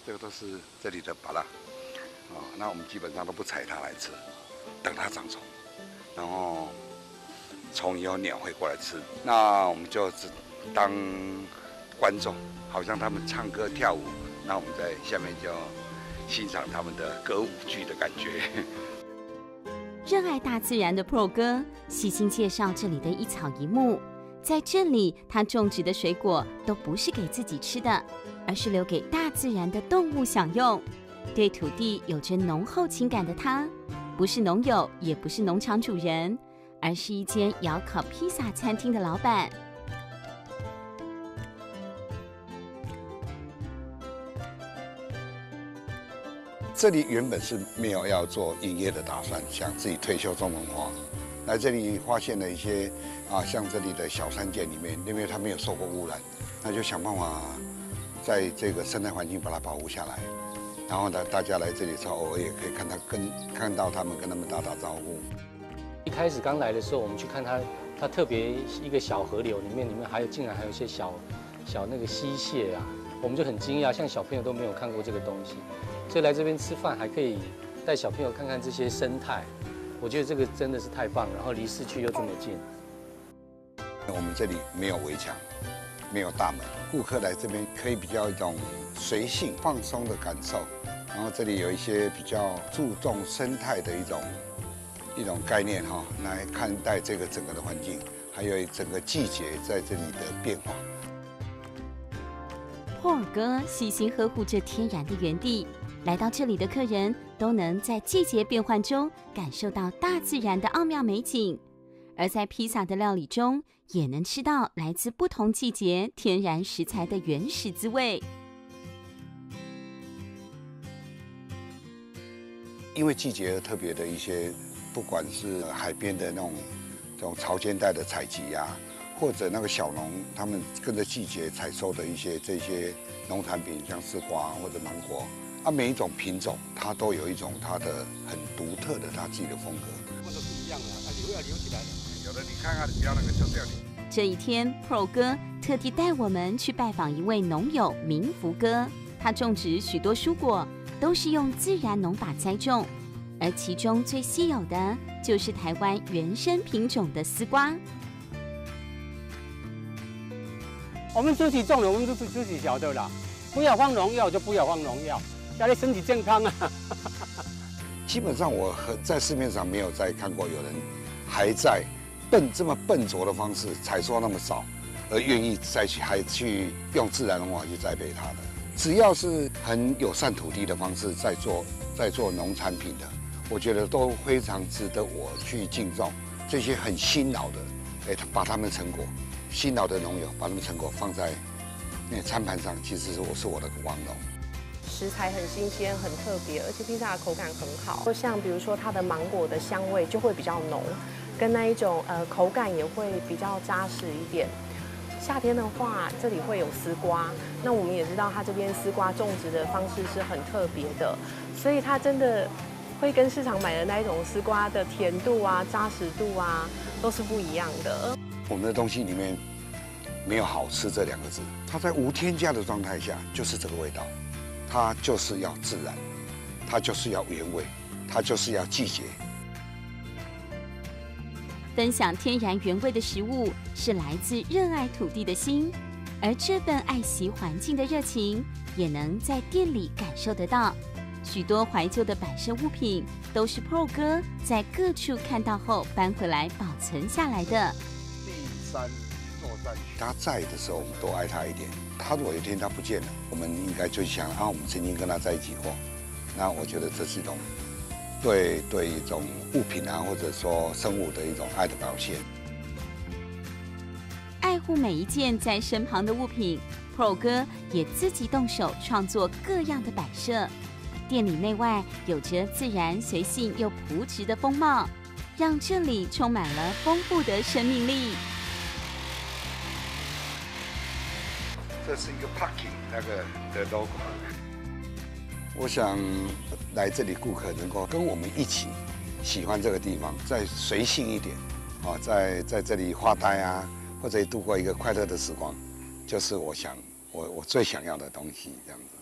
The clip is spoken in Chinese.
这个都是这里的芭乐，那我们基本上都不采它来吃，等它长虫，然后虫以后鸟会过来吃，那我们就只当观众，好像他们唱歌跳舞，那我们在下面就欣赏他们的歌舞剧的感觉。热爱大自然的 Pro 哥细心介绍这里的一草一木，在这里他种植的水果都不是给自己吃的，而是留给大自然的动物享用。对土地有着浓厚情感的他，不是农友，也不是农场主人，而是一间窑烤披萨餐厅的老板。这里原本是没有要做营业的打算，想自己退休种种花。来这里发现了一些像这里的小山涧里面，因为它没有受过污染，那就想办法在这个生态环境把它保护下来。然后呢，大家来这里的时候，偶尔也可以看到他们，跟他们打打招呼。一开始刚来的时候，我们去看它特别一个小河流里面竟然还有一些小那个溪蟹啊，我们就很惊讶，像小朋友都没有看过这个东西。所以来这边吃饭还可以带小朋友看看这些生态，我觉得这个真的是太棒了。然后离市区又这么近。我们这里没有围墙，没有大门，顾客来这边可以比较一种随性放松的感受。然后这里有一些比较注重生态的一种概念来看待这个整个的环境，还有整个季节在这里的变化。霍尔哥细心呵护这天然的园地。来到这里的客人都能在季节变换中感受到大自然的奥妙美景，而在披萨的料理中也能吃到来自不同季节天然食材的原始滋味。因为季节特别的一些，不管是海边的这种潮间带的采集或者那个小农他们跟着季节采收的这些农产品，像丝瓜或者芒果。每一种品种它都有一种它的很独特的它自己的风格。它们都不一样留要留起来的。有的你看看，不要那个丢掉。这一天 ，Pro 哥特地带我们去拜访一位农友明福哥，他种植许多蔬果，都是用自然农法栽种，而其中最稀有的就是台湾原生品种的丝瓜。我们自己种的，我们都是自己晓得啦，不要放农药就不要放农药。家里身体健康啊！基本上我在市面上没有再看过有人还在这么笨拙的方式采收那么少，而愿意还去用自然农法去栽培它的。只要是很友善土地的方式在做农产品的，我觉得都非常值得我去敬重。这些很辛劳的，把他们的成果，辛劳的农友把他们的成果放在餐盘上，其实是我的光荣。食材很新鲜，很特别，而且披萨的口感很好。像比如说它的芒果的香味就会比较浓，跟那一种口感也会比较扎实一点。夏天的话，这里会有丝瓜，那我们也知道它这边丝瓜种植的方式是很特别的，所以它真的会跟市场买的那一种丝瓜的甜度扎实度都是不一样的。我们的东西里面没有好吃这2个字，它在无添加的状态下就是这个味道。它就是要自然，它就是要原味，它就是要季节。分享天然原味的食物是来自热爱土地的心，而这份爱惜环境的热情也能在店里感受得到。许多怀旧的摆设物品都是 Pro 哥在各处看到后搬回来保存下来的。第3作战区，他在的时候我们多爱他一点。他如果有一天他不见了，我们应该就想我们曾经跟他在一起过。那我觉得这是一种对一种物品或者说生物的一种爱的表现。爱护每一件在身旁的物品 ，Pro 哥也自己动手创作各样的摆设。店里内外有着自然、随性又朴质的风貌，让这里充满了丰富的生命力。这是一个 Parking 那个的 logo。我想来这里顾客能够跟我们一起喜欢这个地方，再随性一点，在这里发呆或者度过一个快乐的时光，就是我最想要的东西，这样子。